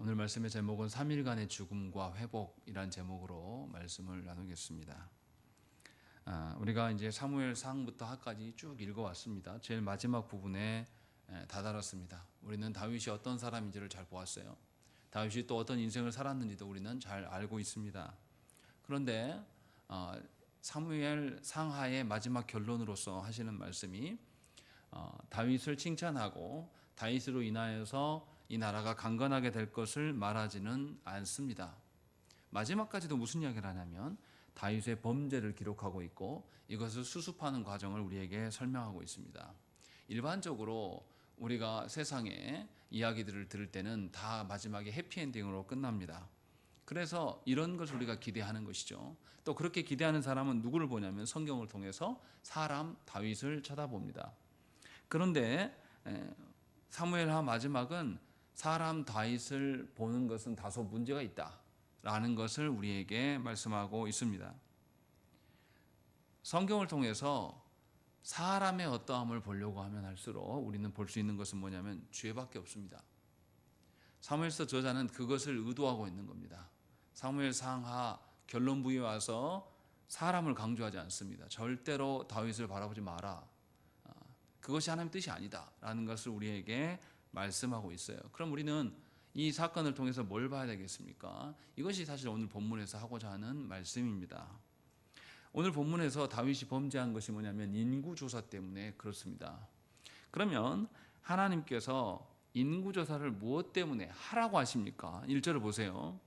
오늘 말씀의 제목은 3일간의 죽음과 회복이란 제목으로 말씀을 나누겠습니다. 우리가 이제 사무엘상부터 하까지 쭉 읽어왔습니다. 제일 마지막 부분에 다다랐습니다. 우리는 다윗이 어떤 사람인지를 잘 보았어요. 다윗이 또 어떤 인생을 살았는지도 우리는 잘 알고 있습니다. 그런데 사무엘 상하의 마지막 결론으로서 하시는 말씀이 다윗을 칭찬하고 다윗으로 인하여서 이 나라가 강건하게 될 것을 말하지는 않습니다. 마지막까지도 무슨 이야기를 하냐면 다윗의 범죄를 기록하고 있고 이것을 수습하는 과정을 우리에게 설명하고 있습니다. 일반적으로 우리가 세상의 이야기들을 들을 때는 다 마지막에 해피엔딩으로 끝납니다. 그래서 이런 것을 우리가 기대하는 것이죠. 또 그렇게 기대하는 사람은 누구를 보냐면 성경을 통해서 사람 다윗을 쳐다봅니다. 그런데 사무엘하 마지막은 사람 다윗을 보는 것은 다소 문제가 있다라는 것을 우리에게 말씀하고 있습니다. 성경을 통해서 사람의 어떠함을 보려고 하면 할수록 우리는 볼 수 있는 것은 뭐냐면 죄밖에 없습니다. 사무엘서 저자는 그것을 의도하고 있는 겁니다. 사무엘 상하 결론부에 와서 사람을 강조하지 않습니다. 절대로 다윗을 바라보지 마라. 그것이 하나님의 뜻이 아니다라는 것을 우리에게 말씀하고 있어요. 그럼 우리는 이 사건을 통해서 뭘 봐야 되겠습니까? 이것이 사실 오늘 본문에서 하고자 하는 말씀입니다. 오늘 본문에서 다윗이 범죄한 것이 뭐냐면 인구조사 때문에 그렇습니다. 그러면 하나님께서 인구조사를 무엇 때문에 하라고 하십니까? 1절을 보세요.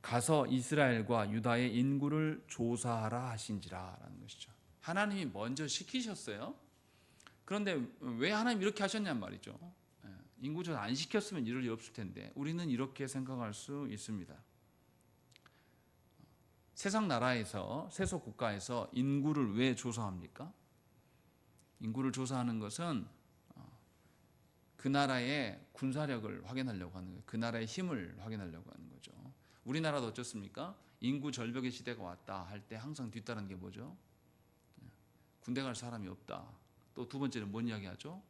가서 이스라엘과 유다의 인구를 조사하라 하신지라 라는 것이죠. 하나님이 먼저 시키셨어요. 그런데 왜 하나님 이렇게 하셨냔 말이죠. 인구조사 안 시켰으면 이럴 일 없을 텐데 우리는 이렇게 생각할 수 있습니다. 세상 나라에서 세속 국가에서 인구를 왜 조사합니까? 인구를 조사하는 것은 그 나라의 군사력을 확인하려고 하는 거예요. 그 나라의 힘을 확인하려고 하는 거죠. 우리나라도 어떻습니까? 인구 절벽의 시대가 왔다 할 때 항상 뒤따르는 게 뭐죠? 군대 갈 사람이 없다. 또 두 번째는 뭔 이야기 하죠?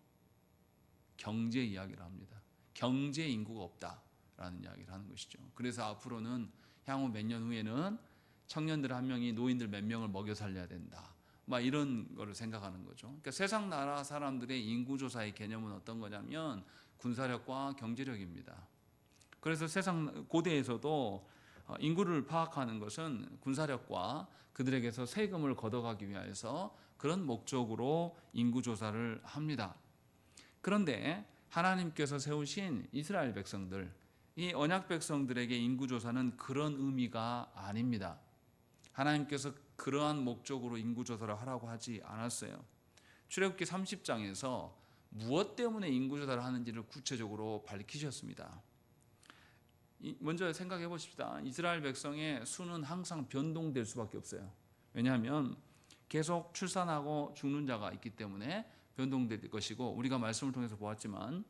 경제 이야기를 합니다. 경제 인구가 없다라는 이야기를 하는 것이죠. 그래서 앞으로는 향후 몇 년 후에는 청년들 한 명이 노인들 몇 명을 먹여 살려야 된다. 막 이런 거를 생각하는 거죠. 그러니까 세상 나라 사람들의 인구조사의 개념은 어떤 거냐면 군사력과 경제력입니다. 그래서 세상 고대에서도 인구를 파악하는 것은 군사력과 그들에게서 세금을 걷어가기 위해서 그런 목적으로 인구조사를 합니다. 그런데 하나님께서 세우신 이스라엘 백성들, 이 언약 백성들에게 인구조사는 그런 의미가 아닙니다. 하나님께서 그러한 목적으로 인구조사를 하라고 하지 않았어요. 출애굽기 30장에서 무엇 때문에 인구조사를 하는지를 구체적으로 밝히셨습니다. 먼저 생각해 보십시다. 이스라엘 백성의 수는 항상 변동될 수밖에 없어요. 왜냐하면 계속 출산하고 죽는 자가 있기 때문에 변동될 것이고, 우리가 말씀을 통해서 보았지만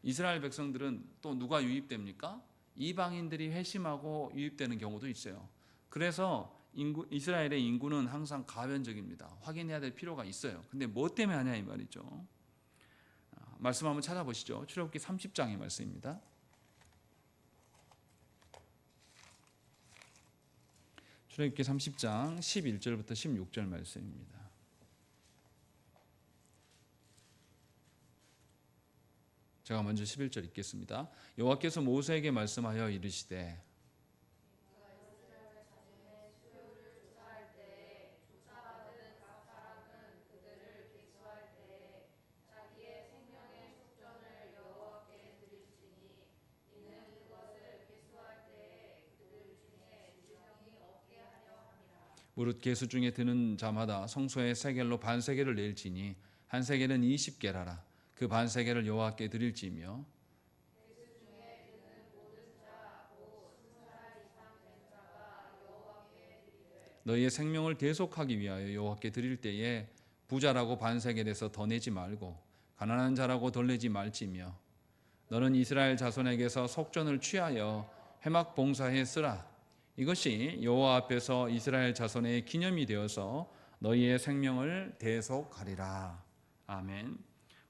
이스라엘 백성들은 또 누가 유입됩니까? 이방인들이 회심하고 유입되는 경우도 있어요. 그래서 이스라엘의 인구는 항상 가변적입니다. 확인해야 될 필요가 있어요. 근데 뭐 때문에 하냐 이 말이죠. 말씀 한번 찾아보시죠. 출애굽기 30장의 말씀입니다. 출애굽기 30장 11절부터 16절 말씀입니다. 제가 먼저 11절 읽겠습니다. 여호와께서 모세에게 말씀하여 이르시되 무릇 계수 중에 드는 자마다 성소에 세겔로 반세겔을 낼지니 한 세겔은 20게라라. 그 반세겔을 여호와께 드릴지며 너희의 생명을 대속하기 위하여 여호와께 드릴 때에 부자라고 반세겔에서 더 내지 말고 가난한 자라고 덜 내지 말지며 너는 이스라엘 자손에게서 속전을 취하여 회막 봉사에 쓰라. 이것이 여호와 앞에서 이스라엘 자손의 기념이 되어서 너희의 생명을 대속하리라. 아멘.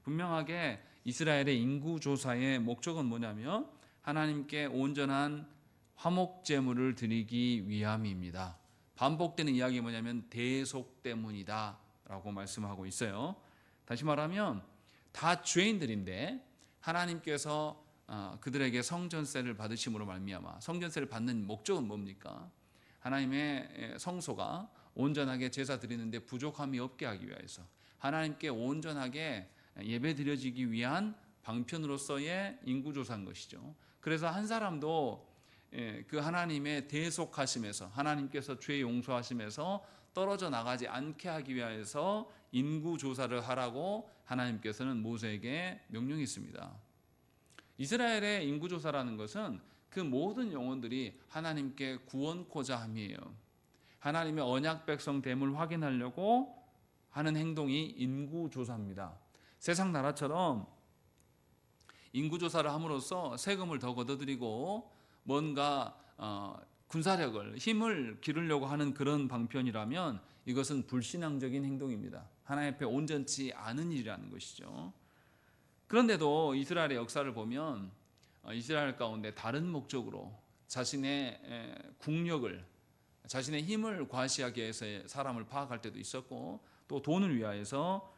분명하게 이스라엘의 인구 조사의 목적은 뭐냐면 하나님께 온전한 화목 제물을 드리기 위함입니다. 반복되는 이야기 뭐냐면 대속 때문이다라고 말씀하고 있어요. 다시 말하면 다 죄인들인데 하나님께서 그들에게 성전세를 받으심으로 말미암아, 성전세를 받는 목적은 뭡니까? 하나님의 성소가 온전하게 제사 드리는데 부족함이 없게 하기 위해서, 하나님께 온전하게 예배 드려지기 위한 방편으로서의 인구조사인 것이죠. 그래서 한 사람도 그 하나님의 대속하심에서, 하나님께서 죄 용서하심에서 떨어져 나가지 않게 하기 위해서 인구조사를 하라고 하나님께서는 모세에게 명령했습니다. 이스라엘의 인구조사라는 것은 그 모든 영혼들이 하나님께 구원코자 함이에요. 하나님의 언약 백성 됨을 확인하려고 하는 행동이 인구조사입니다. 세상 나라처럼 인구조사를 함으로써 세금을 더 걷어들이고 뭔가 군사력을, 힘을 기르려고 하는 그런 방편이라면 이것은 불신앙적인 행동입니다. 하나님 앞에 온전치 않은 일이라는 것이죠. 그런데도 이스라엘의 역사를 보면 이스라엘 가운데 다른 목적으로 자신의 국력을, 자신의 힘을 과시하기 위해서 사람을 파악할 때도 있었고, 또 돈을 위하여서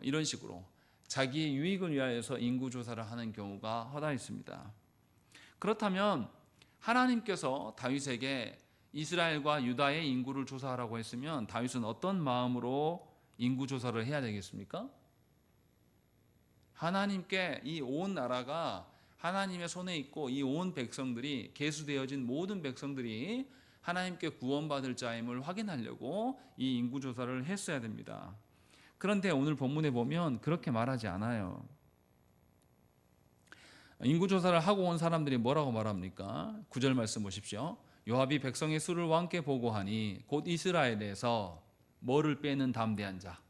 이런 식으로 자기의 유익을 위하여서 인구조사를 하는 경우가 허다했습니다. 그렇다면 하나님께서 다윗에게 이스라엘과 유다의 인구를 조사하라고 했으면 다윗은 어떤 마음으로 인구조사를 해야 되겠습니까? 하나님께 이 온 나라가 하나님의 손에 있고 이 온 백성들이, 계수되어진 모든 백성들이 하나님께 구원받을 자임을 확인하려고 이 인구조사를 했어야 됩니다. 그런데 오늘 본문에 보면 그렇게 말하지 않아요. 인구조사를 하고 온 사람들이 뭐라고 말합니까? 9절 말씀 보십시오. 요압이 백성의 수를 왕께 보고하니 곧 이스라엘에서 뭐를 빼는 담대한 자,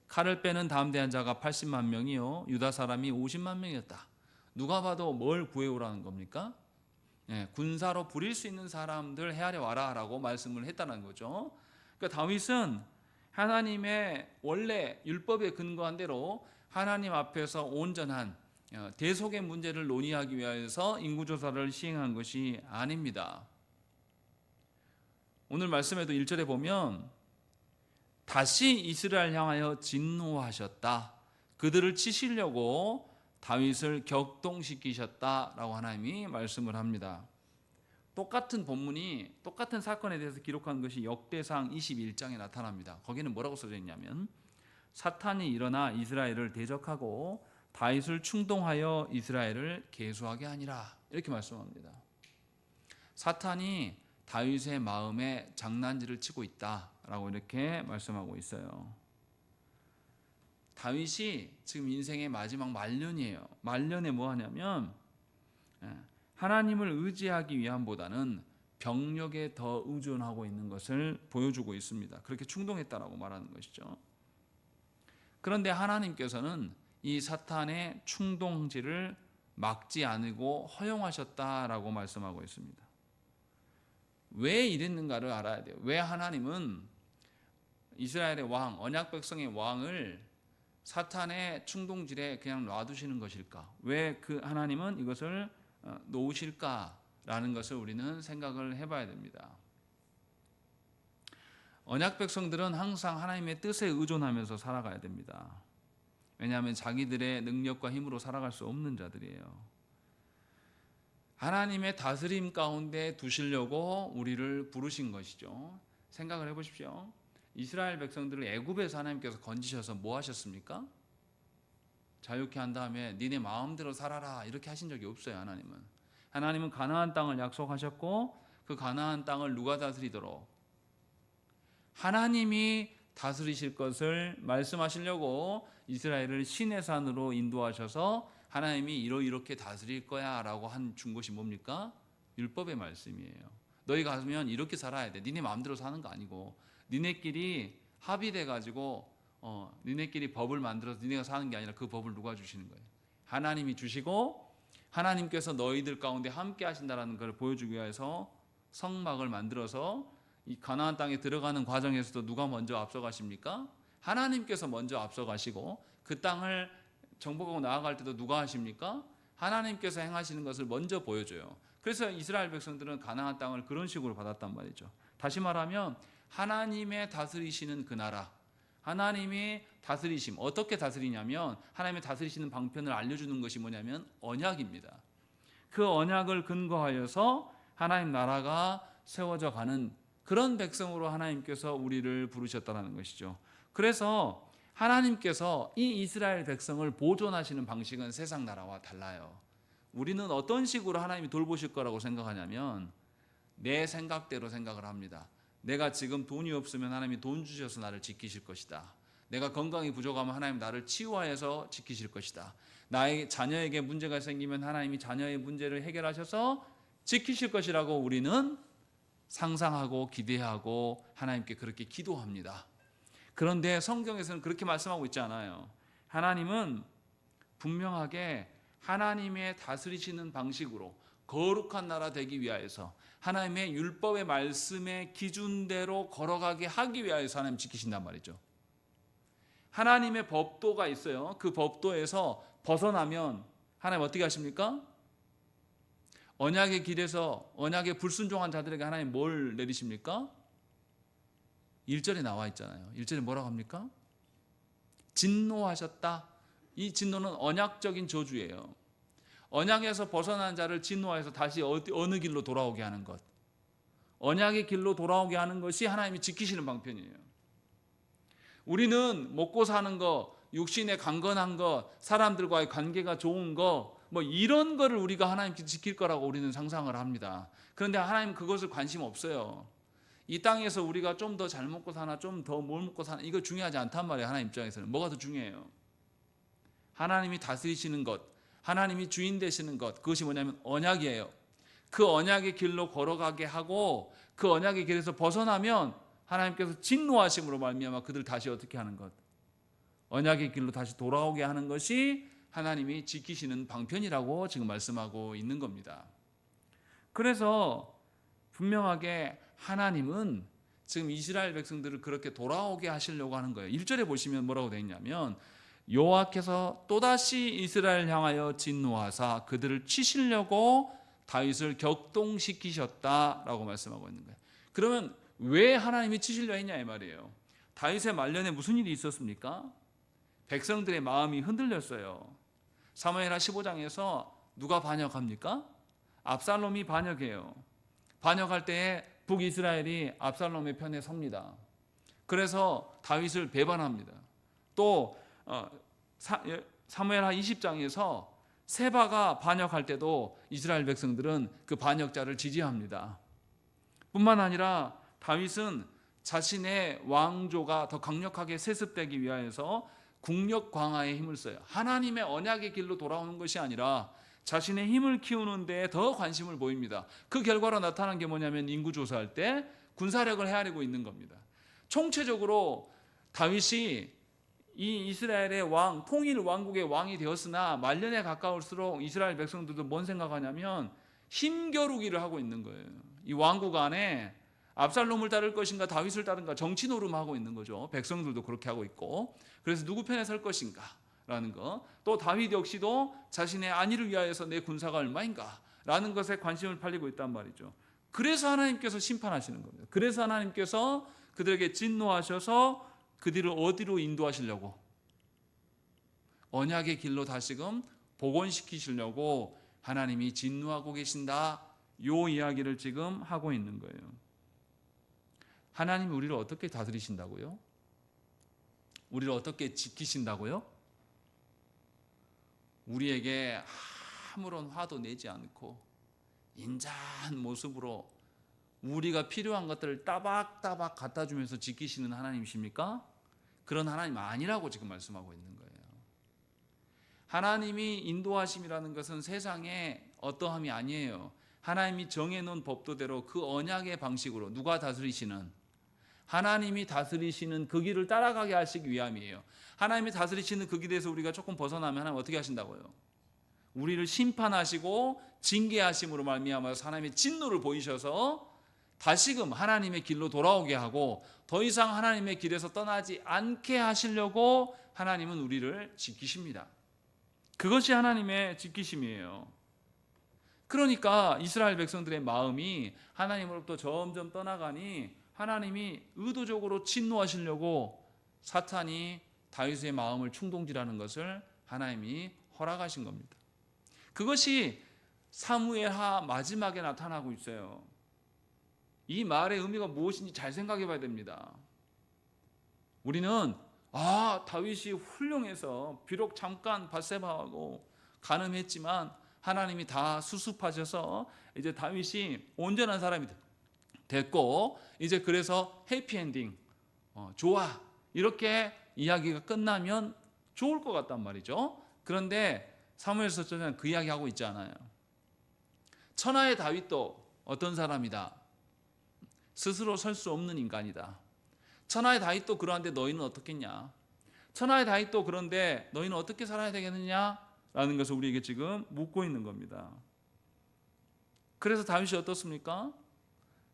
칼을 빼는 담대한 자가 80만 명이요 유다 사람이 50만 명이었다. 누가 봐도 뭘 구해오라는 겁니까? 군사로 부릴 수 있는 사람들 헤아려 와라라고 말씀을 했다는 거죠. 그러니까 다윗은 하나님의 원래 율법에 근거한 대로 하나님 앞에서 온전한 대속의 문제를 논의하기 위해서 인구조사를 시행한 것이 아닙니다. 오늘 말씀에도 1절에 보면 다시 이스라엘 향하여 진노하셨다. 그들을 치시려고 다윗을 격동시키셨다라고 하나님이 말씀을 합니다. 똑같은 본문이 똑같은 사건에 대해서 기록한 것이 역대상 21장에 나타납니다. 거기는 뭐라고 써져 있냐면 사탄이 일어나 이스라엘을 대적하고 다윗을 충동하여 이스라엘을 계수하게 하니라, 이렇게 말씀합니다. 사탄이 다윗의 마음에 장난질을 치고 있다라고 이렇게 말씀하고 있어요. 다윗이 지금 인생의 마지막 말년이에요. 말년에 뭐 하냐면 하나님을 의지하기 위함보다는 병력에 더 의존하고 있는 것을 보여주고 있습니다. 그렇게 충동했다라고 말하는 것이죠. 그런데 하나님께서는 이 사탄의 충동질을 막지 않고 허용하셨다라고 말씀하고 있습니다. 왜 이랬는가를 알아야 돼요. 왜 하나님은 이스라엘의 왕, 언약 백성의 왕을 사탄의 충동질에 그냥 놔두시는 것일까? 왜 그 하나님은 이것을 놓으실까라는 것을 우리는 생각을 해봐야 됩니다. 언약 백성들은 항상 하나님의 뜻에 의존하면서 살아가야 됩니다. 왜냐하면 자기들의 능력과 힘으로 살아갈 수 없는 자들이에요. 하나님의 다스림 가운데 두시려고 우리를 부르신 것이죠. 생각을 해보십시오. 이스라엘 백성들을 애굽에서 하나님께서 건지셔서 뭐 하셨습니까? 자유케 한 다음에 니네 마음대로 살아라 이렇게 하신 적이 없어요. 하나님은 가나안 땅을 약속하셨고 그 가나안 땅을 누가 다스리도록? 하나님이 다스리실 것을 말씀하시려고 이스라엘을 시내 산으로 인도하셔서 하나님이 이렇게 다스릴 거야 라고 준 것이 뭡니까? 율법의 말씀이에요. 너희 가면 이렇게 살아야 돼. 니네 마음대로 사는 거 아니고 니네끼리 합의돼 가지고 니네끼리 법을 만들어서 니네가 사는 게 아니라 그 법을 누가 주시는 거예요? 하나님이 주시고 하나님께서 너희들 가운데 함께 하신다라는 걸 보여주기 위해서 성막을 만들어서 이 가나안 땅에 들어가는 과정에서도 누가 먼저 앞서가십니까? 하나님께서 먼저 앞서가시고 그 땅을 정복하고 나아갈 때도 누가 하십니까? 하나님께서 행하시는 것을 먼저 보여줘요. 그래서 이스라엘 백성들은 가나안 땅을 그런 식으로 받았단 말이죠. 다시 말하면 하나님의 다스리시는 그 나라, 하나님이 다스리심, 어떻게 다스리냐면 하나님의 다스리시는 방편을 알려주는 것이 뭐냐면 언약입니다. 그 언약을 근거하여서 하나님 나라가 세워져 가는 그런 백성으로 하나님께서 우리를 부르셨다는 것이죠. 그래서 하나님께서 이 이스라엘 백성을 보존하시는 방식은 세상 나라와 달라요. 우리는 어떤 식으로 하나님이 돌보실 거라고 생각하냐면 내 생각대로 생각을 합니다. 내가 지금 돈이 없으면 하나님이 돈 주셔서 나를 지키실 것이다. 내가 건강이 부족하면 하나님 나를 치유하여서 지키실 것이다. 나의 자녀에게 문제가 생기면 하나님이 자녀의 문제를 해결하셔서 지키실 것이라고 우리는 상상하고 기대하고 하나님께 그렇게 기도합니다. 그런데 성경에서는 그렇게 말씀하고 있지 않아요. 하나님은 분명하게 하나님의 다스리시는 방식으로 거룩한 나라 되기 위하여서 하나님의 율법의 말씀의 기준대로 걸어가게 하기 위하여서 하나님 지키신단 말이죠. 하나님의 법도가 있어요. 그 법도에서 벗어나면 하나님 어떻게 하십니까? 언약의 길에서 언약에 불순종한 자들에게 하나님 뭘 내리십니까? 1절에 나와 있잖아요. 1절에 뭐라고 합니까? 진노하셨다. 이 진노는 언약적인 저주예요. 언약에서 벗어난 자를 진노하여서 다시 어느 길로 돌아오게 하는 것, 언약의 길로 돌아오게 하는 것이 하나님이 지키시는 방편이에요. 우리는 먹고 사는 거, 육신의 강건한 것, 사람들과의 관계가 좋은 거, 뭐 이런 거를 우리가 하나님께 지킬 거라고 우리는 상상을 합니다. 그런데 하나님은 그것을 관심 없어요. 이 땅에서 우리가 좀 더 잘 먹고 사나, 좀 더 뭘 먹고 사나, 이거 중요하지 않단 말이에요. 하나님 입장에서는 뭐가 더 중요해요? 하나님이 다스리시는 것, 하나님이 주인 되시는 것, 그것이 뭐냐면 언약이에요. 그 언약의 길로 걸어가게 하고 그 언약의 길에서 벗어나면 하나님께서 진노하심으로 말미암아 그들 다시 어떻게 하는 것, 언약의 길로 다시 돌아오게 하는 것이 하나님이 지키시는 방편이라고 지금 말씀하고 있는 겁니다. 그래서 분명하게 하나님은 지금 이스라엘 백성들을 그렇게 돌아오게 하시려고 하는 거예요. 1절에 보시면 뭐라고 되어 있냐면 여호와께서 또다시 이스라엘 향하여 진노하사 그들을 치시려고 다윗을 격동시키셨다라고 말씀하고 있는 거예요. 그러면 왜 하나님이 치시려 했냐 이 말이에요. 다윗의 말년에 무슨 일이 있었습니까? 백성들의 마음이 흔들렸어요. 사무엘하 15장에서 누가 반역합니까? 압살롬이 반역해요. 반역할 때에 북이스라엘이 압살롬의 편에 섭니다. 그래서 다윗을 배반합니다. 또 사무엘하 20장에서 세바가 반역할 때도 이스라엘 백성들은 그 반역자를 지지합니다. 뿐만 아니라 다윗은 자신의 왕조가 더 강력하게 세습되기 위하여서 국력 강화에 힘을 써요. 하나님의 언약의 길로 돌아오는 것이 아니라 자신의 힘을 키우는 데에 더 관심을 보입니다. 그 결과로 나타난 게 뭐냐면 인구조사할 때 군사력을 헤아리고 있는 겁니다. 총체적으로 다윗이 이 이스라엘의 왕, 통일 왕국의 왕이 되었으나 말년에 가까울수록 이스라엘 백성들도 뭔 생각하냐면 힘겨루기를 하고 있는 거예요. 이 왕국 안에 압살롬을 따를 것인가 다윗을 따른가 정치 노름하고 있는 거죠. 백성들도 그렇게 하고 있고. 그래서 누구 편에 설 것인가 라는 거. 또 다윗 역시도 자신의 안위를 위하여서 내 군사가 얼마인가 라는 것에 관심을 팔리고 있단 말이죠. 그래서 하나님께서 심판하시는 겁니다. 그래서 하나님께서 그들에게 진노하셔서 그들을 어디로 인도하시려고? 언약의 길로 다시금 복원시키시려고 하나님이 진노하고 계신다. 요 이야기를 지금 하고 있는 거예요. 하나님이 우리를 어떻게 다스리신다고요? 우리를 어떻게 지키신다고요? 우리에게 아무런 화도 내지 않고 인자한 모습으로 우리가 필요한 것들을 따박따박 갖다 주면서 지키시는 하나님이십니까? 그런 하나님 아니라고 지금 말씀하고 있는 거예요. 하나님이 인도하심이라는 것은 세상의 어떠함이 아니에요. 하나님이 정해놓은 법도대로 그 언약의 방식으로 누가 다스리시는, 하나님이 다스리시는 그 길을 따라가게 하시기 위함이에요. 하나님이 다스리시는 그 길에서 우리가 조금 벗어나면 하나님 어떻게 하신다고요? 우리를 심판하시고 징계하심으로 말미암아서 하나님의 진노를 보이셔서 다시금 하나님의 길로 돌아오게 하고 더 이상 하나님의 길에서 떠나지 않게 하시려고 하나님은 우리를 지키십니다. 그것이 하나님의 지키심이에요. 그러니까 이스라엘 백성들의 마음이 하나님으로부터 점점 떠나가니 하나님이 의도적으로 진노하시려고 사탄이 다윗의 마음을 충동질하는 것을 하나님이 허락하신 겁니다. 그것이 사무엘하 마지막에 나타나고 있어요. 이 말의 의미가 무엇인지 잘 생각해 봐야 됩니다. 우리는 다윗이 훌륭해서 비록 잠깐 밧세바하고 간음했지만 하나님이 다 수습하셔서 이제 다윗이 온전한 사람이 됐고 이제 그래서 해피엔딩 좋아 이렇게 이야기가 끝나면 좋을 것 같단 말이죠. 그런데 사무엘서에는 그 이야기하고 있지 않아요. 천하의 다윗도 어떤 사람이다. 스스로 설 수 없는 인간이다. 천하의 다윗도 그러한데 너희는 어떻겠냐. 천하의 다윗도 그런데 너희는 어떻게 살아야 되겠느냐 라는 것을 우리에게 지금 묻고 있는 겁니다. 그래서 다윗이 어떻습니까?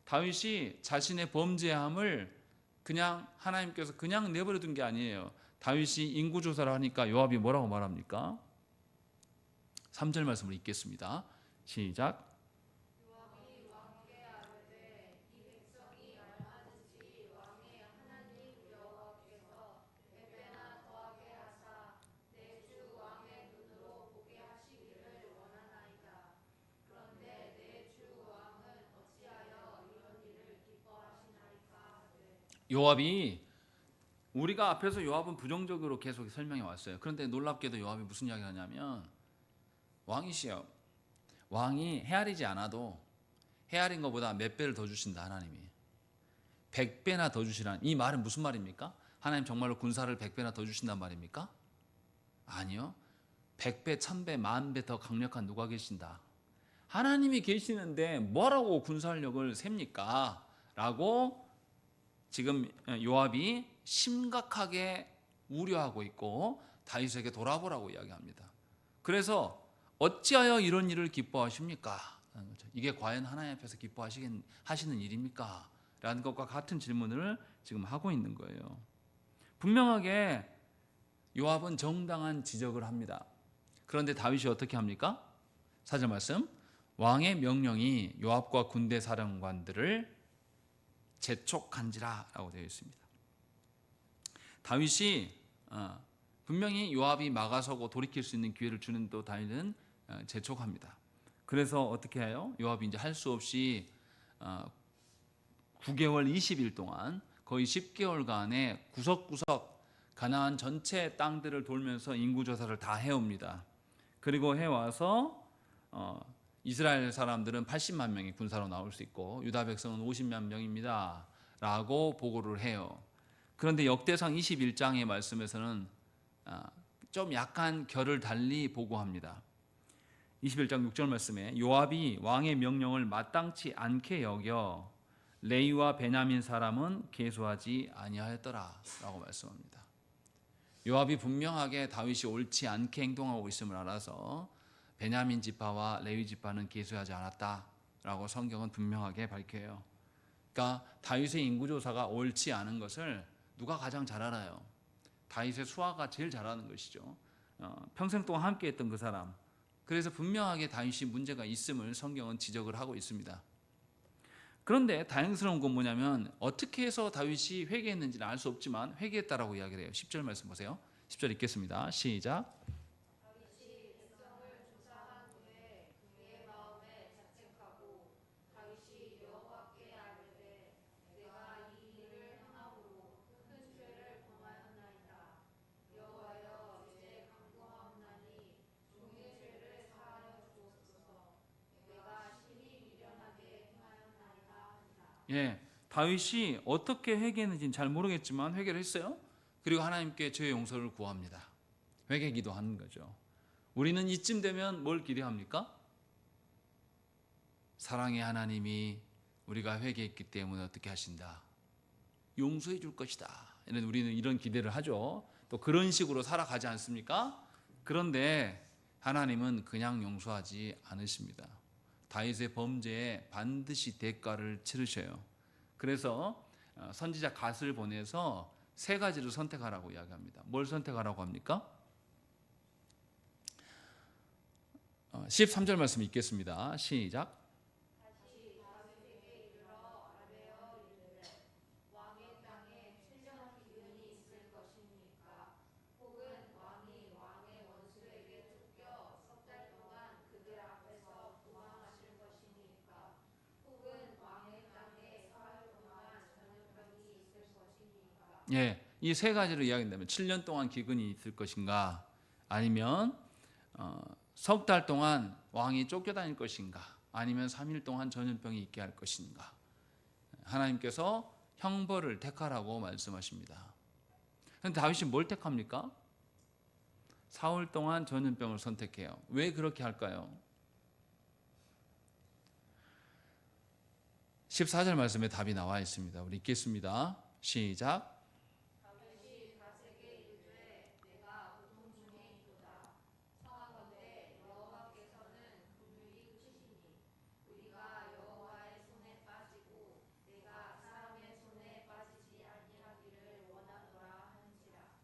다윗이 자신의 범죄함을 그냥 하나님께서 그냥 내버려 둔 게 아니에요. 다윗이 인구조사를 하니까 요압이 뭐라고 말합니까? 3절 말씀을 읽겠습니다. 시작. 요압이 우리가 앞에서 요압은 부정적으로 계속 설명해 왔어요. 그런데 놀랍게도 요압이 무슨 이야기를 하냐면 왕이시여 왕이 헤아리지 않아도 헤아린 것보다 몇 배를 더 주신다 하나님이 100배나 더 주시라는 이 말은 무슨 말입니까? 하나님 정말로 군사를 100배나 더 주신단 말입니까? 아니요. 100배, 1000배, 10,000배 더 강력한 누가 계신다. 하나님이 계시는데 뭐라고 군사력을 셉니까? 라고 지금 요압이 심각하게 우려하고 있고 다윗에게 돌아보라고 이야기합니다. 그래서 어찌하여 이런 일을 기뻐하십니까? 이게 과연 하나님 앞에서 기뻐하시는 일입니까? 라는 것과 같은 질문을 지금 하고 있는 거예요. 분명하게 요압은 정당한 지적을 합니다. 그런데 다윗이 어떻게 합니까? 4절 말씀 왕의 명령이 요압과 군대 사령관들을 재촉한지라 라고 되어 있습니다. 다윗이 분명히 요압이 막아서고 돌이킬 수 있는 기회를 주는 또 다윗은 재촉합니다. 그래서 어떻게 해요? 요압이 이제 할 수 없이 9개월 20일 동안 거의 10개월간의 구석구석 가나안 전체 땅들을 돌면서 인구조사를 다 해옵니다. 그리고 해와서 이스라엘 사람들은 80만 명이 군사로 나올 수 있고 유다 백성은 50만 명입니다 라고 보고를 해요. 그런데 역대상 21장의 말씀에서는 좀 약간 결을 달리 보고합니다. 21장 6절 말씀에 요압이 왕의 명령을 마땅치 않게 여겨 레위와 베냐민 사람은 계수하지 아니하였더라 라고 말씀합니다. 요압이 분명하게 다윗이 옳지 않게 행동하고 있음을 알아서 베냐민 지파와 레위 지파는 계수하지 않았다라고 성경은 분명하게 밝혀요. 그러니까 다윗의 인구조사가 옳지 않은 것을 누가 가장 잘 알아요? 다윗의 수하가 제일 잘 아는 것이죠. 평생 동안 함께했던 그 사람. 그래서 분명하게 다윗이 문제가 있음을 성경은 지적을 하고 있습니다. 그런데 다행스러운 건 뭐냐면 어떻게 해서 다윗이 회개했는지는 알 수 없지만 회개했다라고 이야기를 해요. 10절 말씀 보세요. 10절 읽겠습니다. 시작. 예, 다윗이 어떻게 회개했는지는 잘 모르겠지만 회개를 했어요. 그리고 하나님께 죄의 용서를 구합니다. 회개 기도하는 거죠. 우리는 이쯤 되면 뭘 기대합니까? 사랑의 하나님이 우리가 회개했기 때문에 어떻게 하신다? 용서해 줄 것이다. 우리는 이런 기대를 하죠. 또 그런 식으로 살아가지 않습니까? 그런데 하나님은 그냥 용서하지 않으십니다. 다윗의 범죄에 반드시 대가를 치르셔요. 그래서 선지자 갓을 보내서 세 가지를 선택하라고 이야기합니다. 뭘 선택하라고 합니까? 13절 말씀 읽겠습니다. 시작. 예, 이 세 가지를 이야기한다면 7년 동안 기근이 있을 것인가, 아니면 석 달 동안 왕이 쫓겨다닐 것인가, 아니면 3일 동안 전염병이 있게 할 것인가. 하나님께서 형벌을 택하라고 말씀하십니다. 그런데 다윗이 뭘 택합니까? 사흘 동안 전염병을 선택해요. 왜 그렇게 할까요? 14절 말씀에 답이 나와 있습니다. 우리 읽겠습니다. 시작.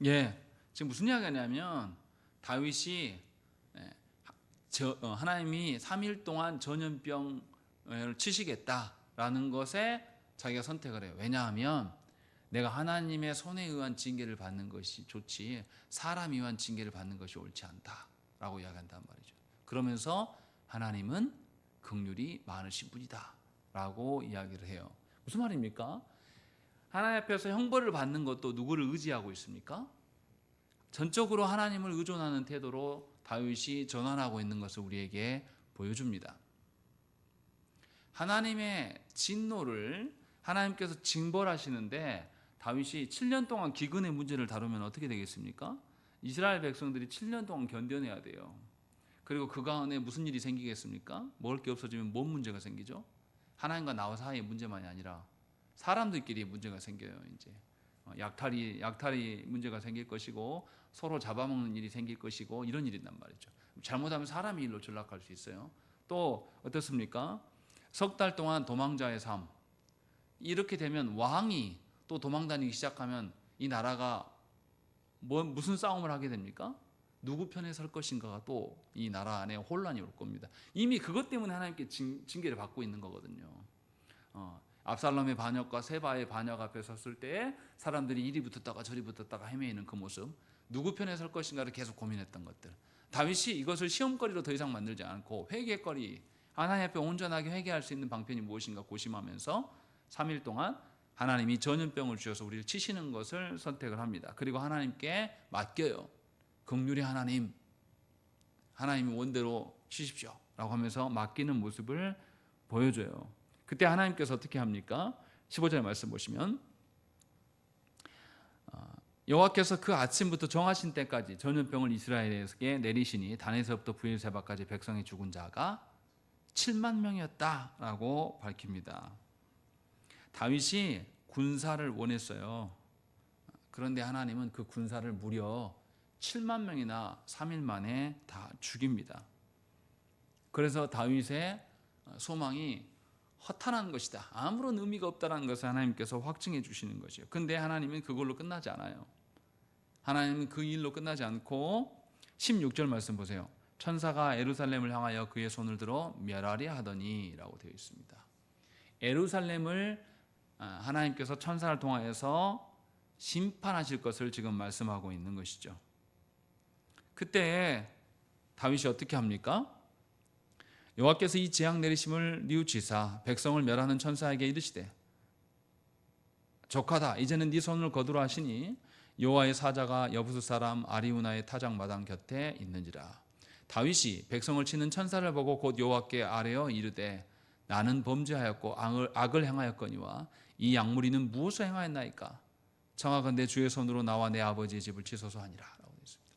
예, 지금 무슨 이야기냐면 다윗이 하나님이 3일 동안 전염병을 치시겠다라는 것에 자기가 선택을 해요. 왜냐하면 내가 하나님의 손에 의한 징계를 받는 것이 좋지 사람에 의한 징계를 받는 것이 옳지 않다라고 이야기한단 말이죠. 그러면서 하나님은 긍휼이 많으신 분이다라고 이야기를 해요. 무슨 말입니까? 하나님 앞에서 형벌을 받는 것도 누구를 의지하고 있습니까? 전적으로 하나님을 의존하는 태도로 다윗이 전환하고 있는 것을 우리에게 보여줍니다. 하나님의 진노를 하나님께서 징벌하시는데 다윗이 7년 동안 기근의 문제를 다루면 어떻게 되겠습니까? 이스라엘 백성들이 7년 동안 견뎌내야 돼요. 그리고 그 가운데 무슨 일이 생기겠습니까? 먹을 게 없어지면 뭔 문제가 생기죠? 하나님과 나와 사이의 문제만이 아니라 사람들끼리 문제가 생겨요. 이제 약탈이 문제가 생길 것이고 서로 잡아먹는 일이 생길 것이고 이런 일이 있단 말이죠. 잘못하면 사람이 일로 전락할 수 있어요. 또 어떻습니까? 석 달 동안 도망자의 삶. 이렇게 되면 왕이 또 도망다니기 시작하면 이 나라가 무슨 싸움을 하게 됩니까? 누구 편에 설 것인가가 또 이 나라 안에 혼란이 올 겁니다. 이미 그것 때문에 하나님께 징계를 받고 있는 거거든요. 압살롬의 반역과 세바의 반역 앞에 섰을 때 사람들이 이리 붙었다가 저리 붙었다가 헤매이는 그 모습, 누구 편에 설 것인가를 계속 고민했던 것들. 다윗이 이것을 시험거리로 더 이상 만들지 않고 회개거리, 하나님 앞에 온전하게 회개할 수 있는 방편이 무엇인가 고심하면서 3일 동안 하나님이 전염병을 주셔서 우리를 치시는 것을 선택을 합니다. 그리고 하나님께 맡겨요. 긍휼의 하나님, 하나님이 원대로 치십시오 라고 하면서 맡기는 모습을 보여줘요. 그때 하나님께서 어떻게 합니까? 15절 말씀 보시면 여호와께서 그 아침부터 정하신 때까지 전염병을 이스라엘에게 내리시니 단에서부터 브엘세바까지 백성이 죽은 자가 7만 명이었다라고 밝힙니다. 다윗이 군사를 원했어요. 그런데 하나님은 그 군사를 무려 7만 명이나 3일 만에 다 죽입니다. 그래서 다윗의 소망이 허탄한 것이다, 아무런 의미가 없다는 것을 하나님께서 확증해 주시는 것이에요. 근데 하나님은 그걸로 끝나지 않아요. 하나님은 그 일로 끝나지 않고 16절 말씀 보세요. 천사가 예루살렘을 향하여 그의 손을 들어 멸하려 하더니 라고 되어 있습니다. 예루살렘을 하나님께서 천사를 통하여서 심판하실 것을 지금 말씀하고 있는 것이죠. 그때 다윗이 어떻게 합니까? 여호와께서 이 재앙 내리심을 뉘우치사 백성을 멸하는 천사에게 이르시되 족하다, 이제는 네 손을 거두라 하시니 여호와의 사자가 여부수 사람 아리우나의 타작 마당 곁에 있는지라. 다윗이 백성을 치는 천사를 보고 곧 여호와께 아뢰어 이르되 나는 범죄하였고 악을 행하였거니와 이 약무리는 무엇을 행하였나이까? 청하건대 주의 손으로 나와 내 아버지의 집을 치소서 하니라 라고 했습니다.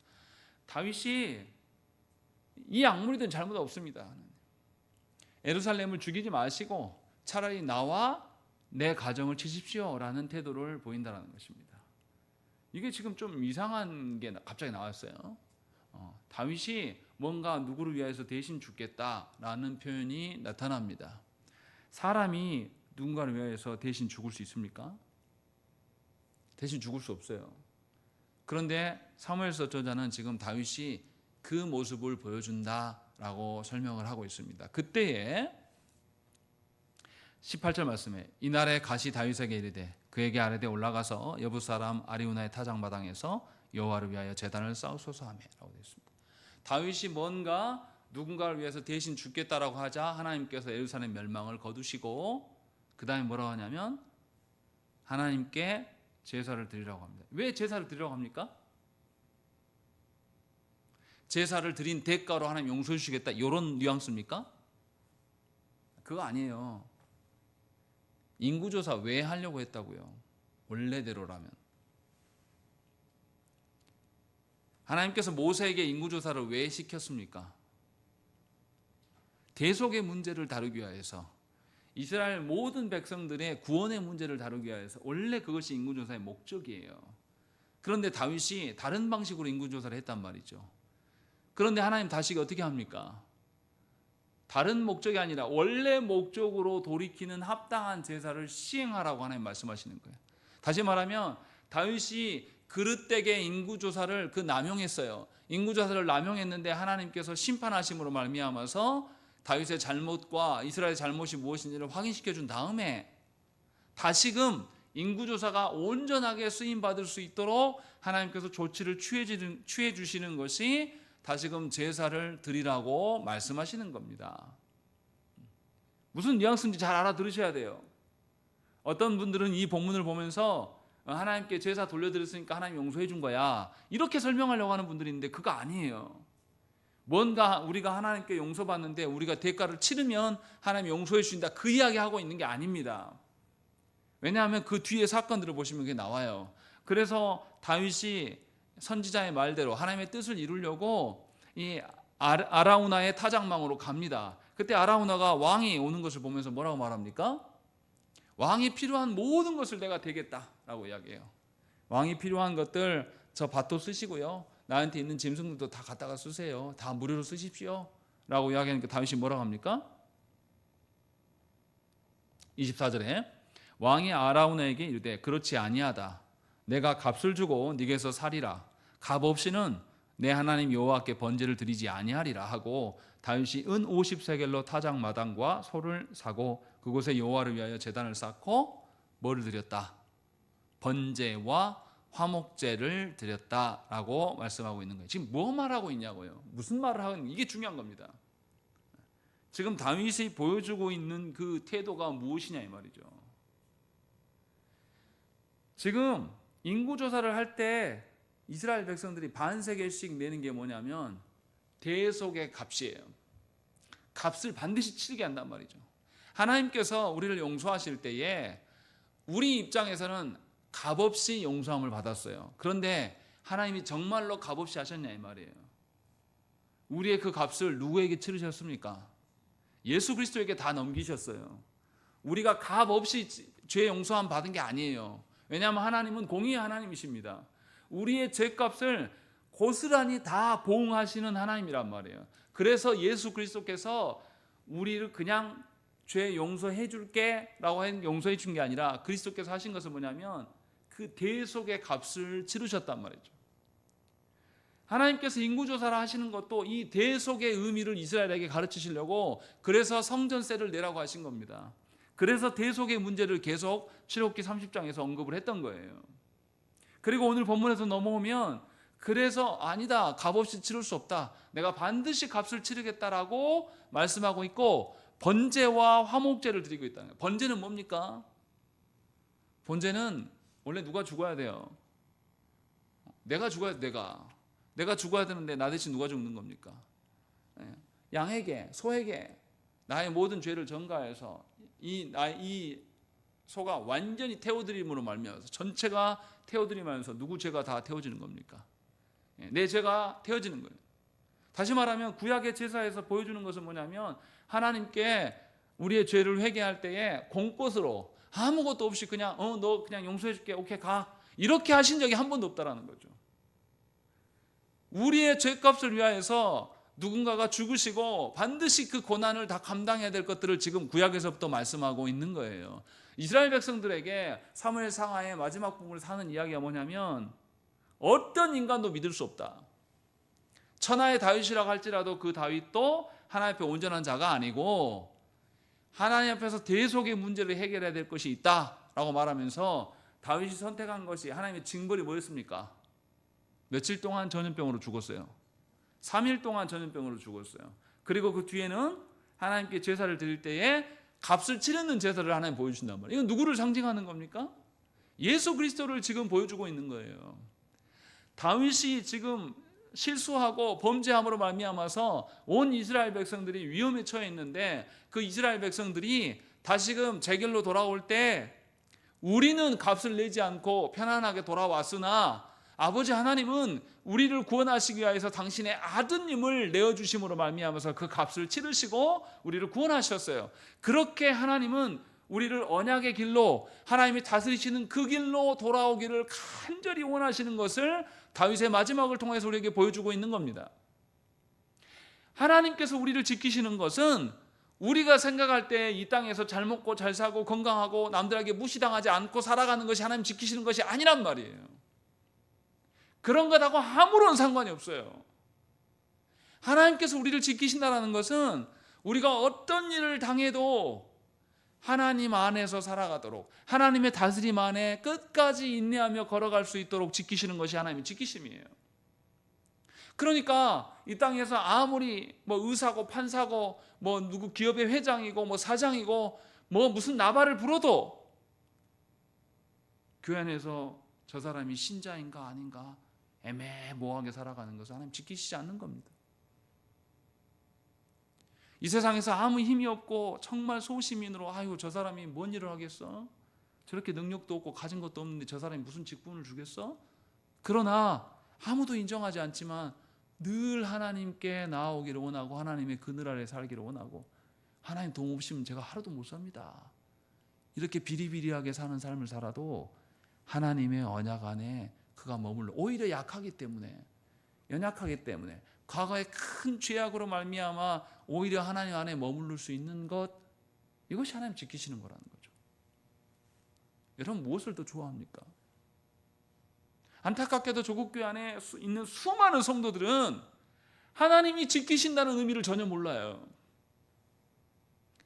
다윗이 이 약무리든 잘못 없습니다. 예루살렘을 죽이지 마시고 차라리 나와 내 가정을 치십시오 라는 태도를 보인다는 것입니다. 이게 지금 좀 이상한 게 갑자기 나왔어요. 다윗이 뭔가 누구를 위해서 대신 죽겠다라는 표현이 나타납니다. 사람이 누군가를 위해서 대신 죽을 수 있습니까? 대신 죽을 수 없어요. 그런데 사무엘서 저자는 지금 다윗이 그 모습을 보여준다라고 설명을 하고 있습니다. 그때에 18절 말씀에 이날에 가시 다윗에게 이르되 그에게 아뢰되 올라가서 여부 사람 아리우나의 타작마당에서 여호와를 위하여 제단을 쌓으소서 하며 라고 되어 있습니다. 다윗이 뭔가 누군가를 위해서 대신 죽겠다라고 하자 하나님께서 예루살렘 멸망을 거두시고 그 다음에 뭐라고 하냐면 하나님께 제사를 드리라고 합니다. 왜 제사를 드리라고 합니까? 제사를 드린 대가로 하나님 용서해 주시겠다 이런 뉘앙스입니까? 그거 아니에요. 인구조사 왜 하려고 했다고요? 원래대로라면. 하나님께서 모세에게 인구조사를 왜 시켰습니까? 대속의 문제를 다루기 위해서, 이스라엘 모든 백성들의 구원의 문제를 다루기 위해서. 원래 그것이 인구조사의 목적이에요. 그런데 다윗이 다른 방식으로 인구조사를 했단 말이죠. 그런데 하나님 다시 어떻게 합니까? 다른 목적이 아니라 원래 목적으로 돌이키는 합당한 제사를 시행하라고 하나님 말씀하시는 거예요. 다시 말하면 다윗이 그릇되게 인구조사를 남용했어요. 인구조사를 남용했는데 하나님께서 심판하심으로 말미암아서 다윗의 잘못과 이스라엘의 잘못이 무엇인지를 확인시켜 준 다음에 다시금 인구조사가 온전하게 쓰임받을 수 있도록 하나님께서 조치를 취해 주시는 것이 다시금 제사를 드리라고 말씀하시는 겁니다. 무슨 뉘앙스인지 잘 알아들으셔야 돼요. 어떤 분들은 이 본문을 보면서 하나님께 제사 돌려드렸으니까 하나님 용서해 준 거야 이렇게 설명하려고 하는 분들이 있는데 그거 아니에요. 뭔가 우리가 하나님께 용서받는데 우리가 대가를 치르면 하나님 용서해 주신다 그 이야기하고 있는 게 아닙니다. 왜냐하면 그 뒤에 사건들을 보시면 그게 나와요. 그래서 다윗이 선지자의 말대로 하나님의 뜻을 이루려고 이 아라우나의 타작망으로 갑니다. 그때 아라우나가 왕이 오는 것을 보면서 뭐라고 말합니까? 왕이 필요한 모든 것을 내가 되겠다라고 이야기해요. 왕이 필요한 것들 저 밭도 쓰시고요. 나한테 있는 짐승들도 다 갖다가 쓰세요. 다 무료로 쓰십시오. 라고 이야기하니까 다윗이 뭐라고 합니까? 24절에 왕이 아라우나에게 이르되 그렇지 아니하다. 내가 값을 주고 네게서 살이라. 값 없이는 내 하나님 여호와께 번제를 드리지 아니하리라 하고 다윗이 은 50세겔로 타작 마당과 소를 사고 그곳에 여호와를 위하여 제단을 쌓고 뭐를 드렸다? 번제와 화목제를 드렸다라고 말씀하고 있는 거예요. 지금 뭐 말하고 있냐고요? 무슨 말을 하고 있는 이게 중요한 겁니다. 지금 다윗이 보여주고 있는 그 태도가 무엇이냐 이 말이죠. 지금 인구조사를 할 때 이스라엘 백성들이 반세겔씩 내는 게 뭐냐면 대속의 값이에요. 값을 반드시 치르게 한단 말이죠. 하나님께서 우리를 용서하실 때에 우리 입장에서는 값없이 용서함을 받았어요. 그런데 하나님이 정말로 값없이 하셨냐 이 말이에요. 우리의 그 값을 누구에게 치르셨습니까? 예수 그리스도에게 다 넘기셨어요. 우리가 값없이 죄 용서함 받은 게 아니에요. 왜냐하면 하나님은 공의의 하나님이십니다. 우리의 죄값을 고스란히 다 보응하시는 하나님이란 말이에요. 그래서 예수 그리스도께서 우리를 그냥 죄 용서해 줄게 라고 용서해 준 게 아니라 그리스도께서 하신 것은 뭐냐면 그 대속의 값을 치르셨단 말이죠. 하나님께서 인구조사를 하시는 것도 이 대속의 의미를 이스라엘에게 가르치시려고 그래서 성전세를 내라고 하신 겁니다. 그래서 대속의 문제를 계속 출애굽기 30장에서 언급을 했던 거예요. 그리고 오늘 본문에서 넘어오면 그래서 아니다 값없이 치를 수 없다 내가 반드시 값을 치르겠다라고 말씀하고 있고 번제와 화목제를 드리고 있다는 거예요. 번제는 뭡니까? 번제는 원래 누가 죽어야 돼요? 내가 죽어야 돼. 내가 죽어야 되는데 나 대신 누가 죽는 겁니까? 양에게 소에게 나의 모든 죄를 전가해서 이 소가 완전히 태워드림으로 말미암아서 전체가 태워드리면서 누구 죄가 다 태워지는 겁니까? 내 죄가 태워지는 거예요. 다시 말하면 구약의 제사에서 보여주는 것은 뭐냐면 하나님께 우리의 죄를 회개할 때에 공것으로 아무것도 없이 그냥 너 그냥 용서해 줄게 오케이 가 이렇게 하신 적이 한 번도 없다라는 거죠. 우리의 죄값을 위하여서 누군가가 죽으시고 반드시 그 고난을 다 감당해야 될 것들을 지금 구약에서부터 말씀하고 있는 거예요. 이스라엘 백성들에게 사무엘 상하의 마지막 부분을 사는 이야기가 뭐냐면 어떤 인간도 믿을 수 없다. 천하의 다윗이라고 할지라도 그 다윗도 하나님 앞에 온전한 자가 아니고 하나님 앞에서 대속의 문제를 해결해야 될 것이 있다라고 말하면서 다윗이 선택한 것이 하나님의 징벌이 뭐였습니까? 며칠 동안 전염병으로 죽었어요. 3일 동안 전염병으로 죽었어요. 그리고 그 뒤에는 하나님께 제사를 드릴 때에 값을 치르는 제사를 하나님 보여주신단 말이에요. 이건 누구를 상징하는 겁니까? 예수 그리스도를 지금 보여주고 있는 거예요. 다윗이 지금 실수하고 범죄함으로 말미암아서 온 이스라엘 백성들이 위험에 처해 있는데 그 이스라엘 백성들이 다시금 제길로 돌아올 때 우리는 값을 내지 않고 편안하게 돌아왔으나 아버지 하나님은 우리를 구원하시기 위해서 당신의 아드님을 내어주심으로 말미암아서 그 값을 치르시고 우리를 구원하셨어요. 그렇게 하나님은 우리를 언약의 길로 하나님이 다스리시는 그 길로 돌아오기를 간절히 원하시는 것을 다윗의 마지막을 통해서 우리에게 보여주고 있는 겁니다. 하나님께서 우리를 지키시는 것은 우리가 생각할 때 이 땅에서 잘 먹고 잘 사고 건강하고 남들에게 무시당하지 않고 살아가는 것이 하나님 지키시는 것이 아니란 말이에요. 그런 것하고 아무런 상관이 없어요. 하나님께서 우리를 지키신다는 것은 우리가 어떤 일을 당해도 하나님 안에서 살아가도록 하나님의 다스림 안에 끝까지 인내하며 걸어갈 수 있도록 지키시는 것이 하나님의 지키심이에요. 그러니까 이 땅에서 아무리 의사고 판사고 누구 기업의 회장이고 사장이고 무슨 나발을 불어도 교회 안에서 저 사람이 신자인가 아닌가 애매모호하게 살아가는 것을 하나님 지키시지 않는 겁니다. 이 세상에서 아무 힘이 없고 정말 소시민으로 아유 저 사람이 뭔 일을 하겠어? 저렇게 능력도 없고 가진 것도 없는데 저 사람이 무슨 직분을 주겠어? 그러나 아무도 인정하지 않지만 늘 하나님께 나아오기를 원하고 하나님의 그늘 아래 살기를 원하고 하나님 도움 없이면 제가 하루도 못 삽니다. 이렇게 비리비리하게 사는 삶을 살아도 하나님의 언약 안에 그가 머물러 오히려 약하기 때문에 연약하기 때문에 과거의 큰 죄악으로 말미암아 오히려 하나님 안에 머무를 수 있는 것 이것이 하나님 지키시는 거라는 거죠. 여러분 무엇을 더 좋아합니까? 안타깝게도 조국 교회 안에 있는 수많은 성도들은 하나님이 지키신다는 의미를 전혀 몰라요.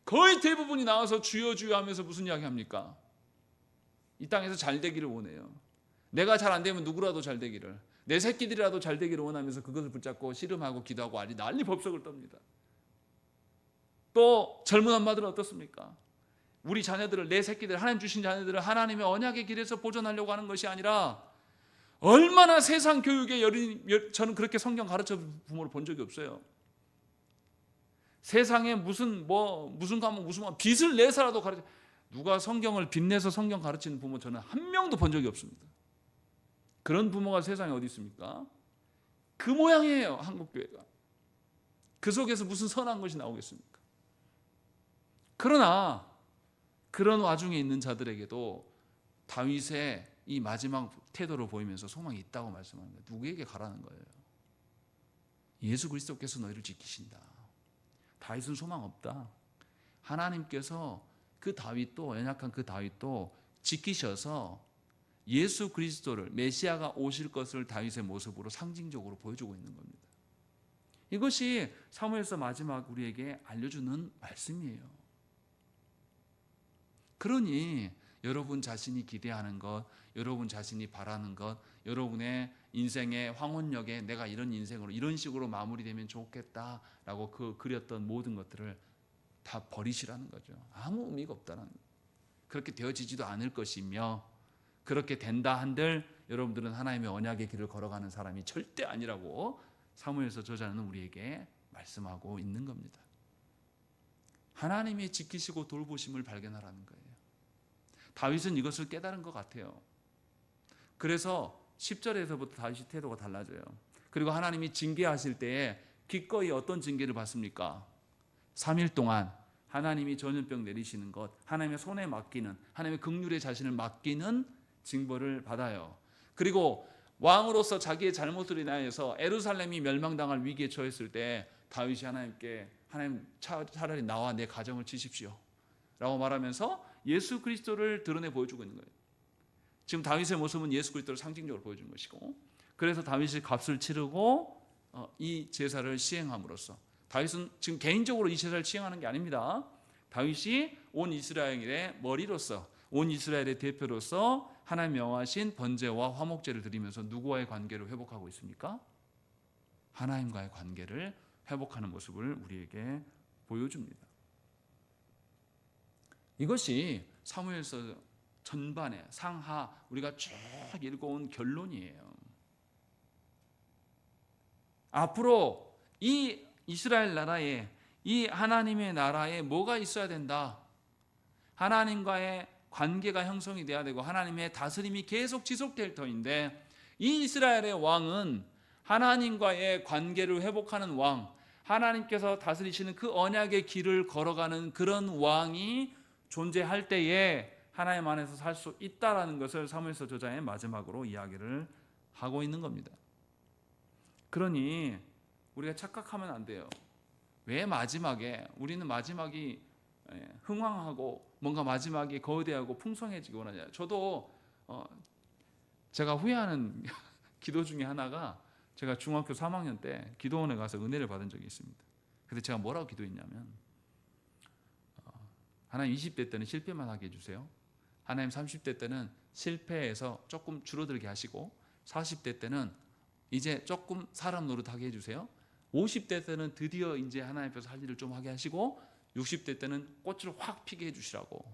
거의 대부분이 나와서 주여 주여 하면서 무슨 이야기 합니까? 이 땅에서 잘 되기를 원해요. 내가 잘 안 되면 누구라도 잘 되기를, 내 새끼들이라도 잘 되기를 원하면서 그것을 붙잡고 씨름하고 기도하고 난리 법석을 떱니다. 또 젊은 엄마들은 어떻습니까? 우리 자녀들을, 내 새끼들, 하나님 주신 자녀들을 하나님의 언약의 길에서 보존하려고 하는 것이 아니라 얼마나 세상 교육에 저는 그렇게 성경 가르쳐 부모를 본 적이 없어요. 세상에 무슨 과목 빚을 내서라도 가르쳐, 누가 성경을 빚내서 성경 가르치는 부모 저는 한 명도 본 적이 없습니다. 그런 부모가 세상에 어디 있습니까? 그 모양이에요. 한국교회가. 그 속에서 무슨 선한 것이 나오겠습니까? 그러나 그런 와중에 있는 자들에게도 다윗의 이 마지막 태도를 보이면서 소망이 있다고 말씀합니다. 누구에게 가라는 거예요? 예수 그리스도께서 너희를 지키신다. 다윗은 소망 없다. 하나님께서 그 다윗도, 연약한 그 다윗도 지키셔서 예수 그리스도를, 메시아가 오실 것을 다윗의 모습으로 상징적으로 보여주고 있는 겁니다. 이것이 사무엘서 마지막 우리에게 알려주는 말씀이에요. 그러니 여러분 자신이 기대하는 것, 여러분 자신이 바라는 것, 여러분의 인생의 황혼역에 내가 이런 인생으로 이런 식으로 마무리되면 좋겠다라고 그렸던 모든 것들을 다 버리시라는 거죠. 아무 의미가 없다는 거예요. 그렇게 되어지지도 않을 것이며 그렇게 된다 한들 여러분들은 하나님의 언약의 길을 걸어가는 사람이 절대 아니라고 사무엘서 저자는 우리에게 말씀하고 있는 겁니다. 하나님이 지키시고 돌보심을 발견하라는 거예요. 다윗은 이것을 깨달은 것 같아요. 그래서 10절에서부터 다윗의 태도가 달라져요. 그리고 하나님이 징계하실 때에 기꺼이 어떤 징계를 받습니까? 3일 동안 하나님이 전염병 내리시는 것, 하나님의 손에 맡기는, 하나님의 긍휼의 자신을 맡기는 징벌을 받아요. 그리고 왕으로서 자기의 잘못을 인하여서 예루살렘이 멸망당할 위기에 처했을 때 다윗이 하나님께 하나님 차라리 나와 내 가정을 치십시오 라고 말하면서 예수 그리스도를 드러내 보여주고 있는 거예요. 지금 다윗의 모습은 예수 그리스도를 상징적으로 보여주는 것이고, 그래서 다윗이 값을 치르고 이 제사를 시행함으로써 다윗은 지금 개인적으로 이 제사를 시행하는 게 아닙니다. 다윗이 온 이스라엘의 머리로서 온 이스라엘의 대표로서 하나님 명하신 번제와 화목제를 드리면서 누구와의 관계를 회복하고 있습니까? 하나님과의 관계를 회복하는 모습을 우리에게 보여줍니다. 이것이 사무엘서 전반의 상하 우리가 쭉 읽어온 결론이에요. 앞으로 이 이스라엘 나라에 이 하나님의 나라에 뭐가 있어야 된다. 하나님과의 관계가 형성이 돼야 되고 하나님의 다스림이 계속 지속될 터인데 이 이스라엘의 왕은 하나님과의 관계를 회복하는 왕, 하나님께서 다스리시는 그 언약의 길을 걸어가는 그런 왕이 존재할 때에 하나님 안에서 살 수 있다라는 것을 사무엘서 저자의 마지막으로 이야기를 하고 있는 겁니다. 그러니 우리가 착각하면 안 돼요. 왜 마지막에 우리는 마지막이 흥왕하고 뭔가 마지막이 거대하고 풍성해지기 원하냐. 저도 제가 후회하는 기도 중에 하나가 제가 중학교 3학년 때 기도원에 가서 은혜를 받은 적이 있습니다. 그래서 제가 뭐라고 기도했냐면 하나님 20대 때는 실패만 하게 해주세요. 하나님 30대 때는 실패해서 조금 줄어들게 하시고 40대 때는 이제 조금 사람 노릇하게 해주세요. 50대 때는 드디어 이제 하나님 앞에서 할 일을 좀 하게 하시고 60대 때는 꽃을 확 피게 해주시라고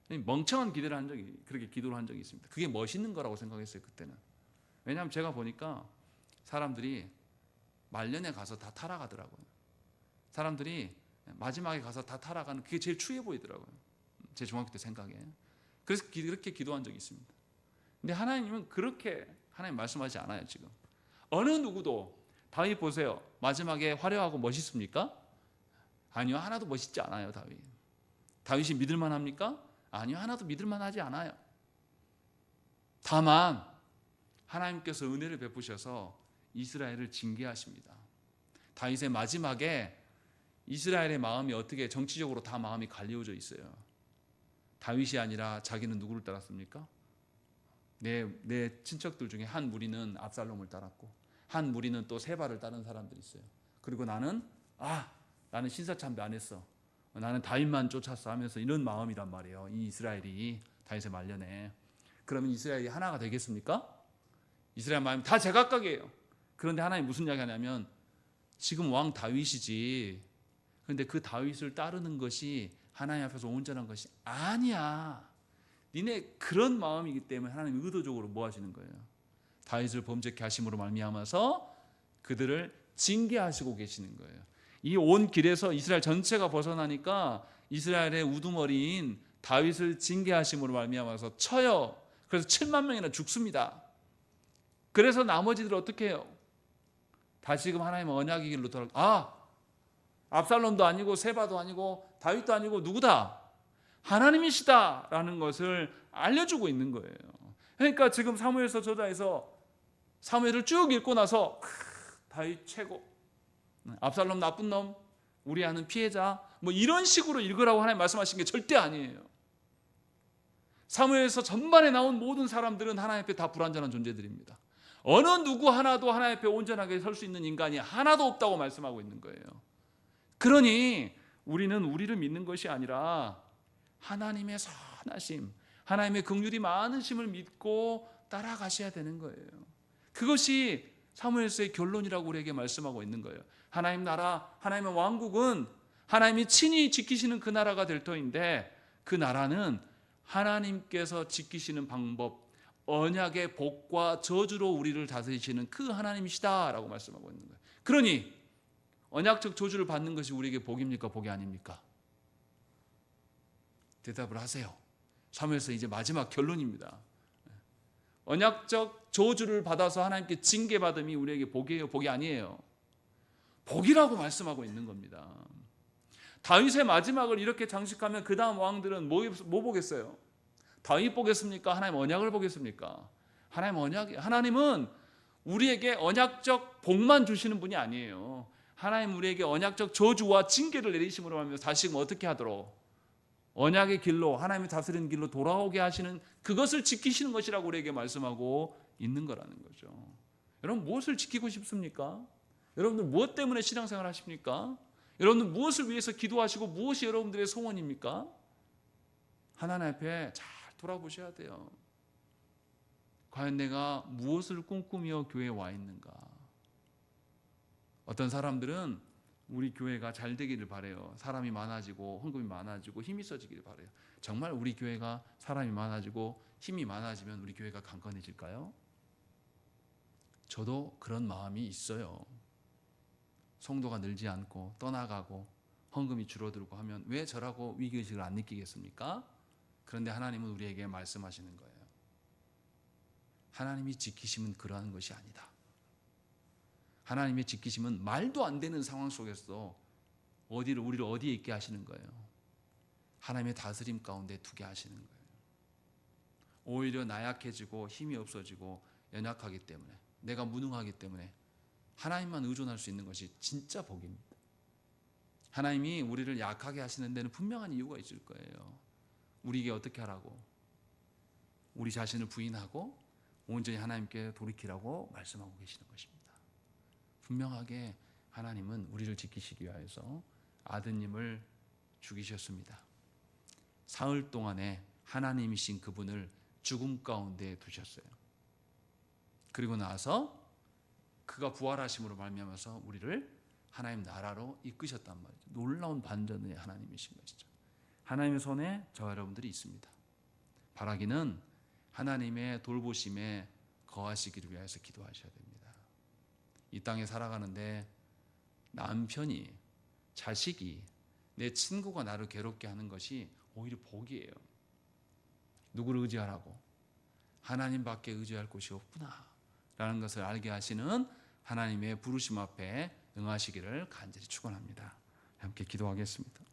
멍청한 기도를 한 적이 그렇게 기도를 한 적이 있습니다. 그게 멋있는 거라고 생각했어요 그때는. 왜냐하면 제가 보니까 사람들이 말년에 가서 다 타락하더라고요. 사람들이 마지막에 가서 다 타락하는 그게 제일 추해 보이더라고요. 제 중학교 때 생각에. 그래서 그렇게 기도한 적이 있습니다. 근데 하나님은 그렇게 하나님 말씀하지 않아요 지금. 어느 누구도 다윗 보세요. 마지막에 화려하고 멋있습니까? 아니요, 하나도 멋있지 않아요. 다윗이 믿을만 합니까? 아니요, 하나도 믿을만 하지 않아요. 다만 하나님께서 은혜를 베푸셔서 이스라엘을 징계하십니다. 다윗의 마지막에 이스라엘의 마음이 어떻게 정치적으로 다 마음이 갈리워져 있어요. 다윗이 아니라 자기는 누구를 따랐습니까? 내 친척들 중에 한 무리는 압살롬을 따랐고 한 무리는 또 세바를 따른 사람들이 있어요. 그리고 나는 신사참배 안 했어. 나는 다윗만 쫓았어 하면서 이런 마음이란 말이에요. 이 이스라엘이 다윗의 말년에. 그러면 이스라엘이 하나가 되겠습니까? 이스라엘 마음이 다 제각각이에요. 그런데 하나님 무슨 이야기 하냐면 지금 왕 다윗이지. 그런데 그 다윗을 따르는 것이 하나님 앞에서 온전한 것이 아니야. 니네 그런 마음이기 때문에 하나님 의도적으로 뭐 하시는 거예요? 다윗을 범죄케 하심으로 말미암아서 그들을 징계하시고 계시는 거예요. 이 온 길에서 이스라엘 전체가 벗어나니까 이스라엘의 우두머리인 다윗을 징계하심으로 말미암아서 쳐요. 그래서 7만 명이나 죽습니다. 그래서 나머지들 어떻게 해요? 다시금 하나님의 언약의 길로 압살롬도 아니고 세바도 아니고 다윗도 아니고 누구다? 하나님이시다라는 것을 알려주고 있는 거예요. 그러니까 지금 사무엘서 저자에서 사무엘을 쭉 읽고 나서 다윗 최고, 압살롬 나쁜 놈, 우리아는 피해자, 뭐 이런 식으로 읽으라고 하나님 말씀하신 게 절대 아니에요. 사무엘서 전반에 나온 모든 사람들은 하나님 앞에 다 불완전한 존재들입니다. 어느 누구 하나도 하나님 앞에 온전하게 설 수 있는 인간이 하나도 없다고 말씀하고 있는 거예요. 그러니 우리는 우리를 믿는 것이 아니라 하나님의 선하심, 하나님의 긍휼이 많으심을 믿고 따라가셔야 되는 거예요. 그것이 사무엘서의 결론이라고 우리에게 말씀하고 있는 거예요. 하나님 나라, 하나님의 왕국은 하나님이 친히 지키시는 그 나라가 될 터인데 그 나라는 하나님께서 지키시는 방법, 언약의 복과 저주로 우리를 다스리시는 그 하나님이시다라고 말씀하고 있는 거예요. 그러니 언약적 저주를 받는 것이 우리에게 복입니까? 복이 아닙니까? 대답을 하세요. 사무엘서 이제 마지막 결론입니다. 언약적 저주를 받아서 하나님께 징계받음이 우리에게 복이에요? 복이 아니에요? 복이라고 말씀하고 있는 겁니다. 다윗의 마지막을 이렇게 장식하면 그 다음 왕들은 뭐 보겠어요? 다윗 보겠습니까? 하나님 언약을 보겠습니까? 하나님은 우리에게 언약적 복만 주시는 분이 아니에요. 하나님 우리에게 언약적 저주와 징계를 내리심으로 하면서 다시금 어떻게 하도록 언약의 길로, 하나님이 다스리는 길로 돌아오게 하시는 그것을 지키시는 것이라고 우리에게 말씀하고 있는 거라는 거죠. 여러분 무엇을 지키고 싶습니까? 여러분들 무엇 때문에 신앙생활 하십니까? 여러분들 무엇을 위해서 기도하시고 무엇이 여러분들의 소원입니까? 하나님 앞에 잘 돌아보셔야 돼요. 과연 내가 무엇을 꿈꾸며 교회에 와 있는가? 어떤 사람들은 우리 교회가 잘 되기를 바라요. 사람이 많아지고 헌금이 많아지고 힘이 써지기를 바라요. 정말 우리 교회가 사람이 많아지고 힘이 많아지면 우리 교회가 강건해질까요? 저도 그런 마음이 있어요. 성도가 늘지 않고 떠나가고 헌금이 줄어들고 하면 왜 저라고 위기의식을 안 느끼겠습니까? 그런데 하나님은 우리에게 말씀하시는 거예요. 하나님이 지키심은 그러한 것이 아니다. 하나님의 지키심은 말도 안 되는 상황 속에서 우리를 어디에 있게 하시는 거예요? 하나님의 다스림 가운데 두게 하시는 거예요. 오히려 나약해지고 힘이 없어지고 연약하기 때문에, 내가 무능하기 때문에 하나님만 의존할 수 있는 것이 진짜 복입니다. 하나님이 우리를 약하게 하시는 데는 분명한 이유가 있을 거예요. 우리에게 어떻게 하라고? 우리 자신을 부인하고 온전히 하나님께 돌이키라고 말씀하고 계시는 것입니다. 분명하게 하나님은 우리를 지키시기 위해서 아드님을 죽이셨습니다. 사흘 동안에 하나님이신 그분을 죽음 가운데 두셨어요. 그리고 나서 그가 부활하심으로 말미암아서 우리를 하나님 나라로 이끄셨단 말이죠. 놀라운 반전의 하나님이신 것이죠. 하나님의 손에 저와 여러분들이 있습니다. 바라기는 하나님의 돌보심에 거하시기를 위해서 기도하셔야 됩니다. 이 땅에 살아가는데 남편이, 자식이, 내 친구가 나를 괴롭게 하는 것이 오히려 복이에요. 누구를 의지하라고? 하나님밖에 의지할 곳이 없구나 라는 것을 알게 하시는 하나님의 부르심 앞에 응하시기를 간절히 축원합니다. 함께 기도하겠습니다.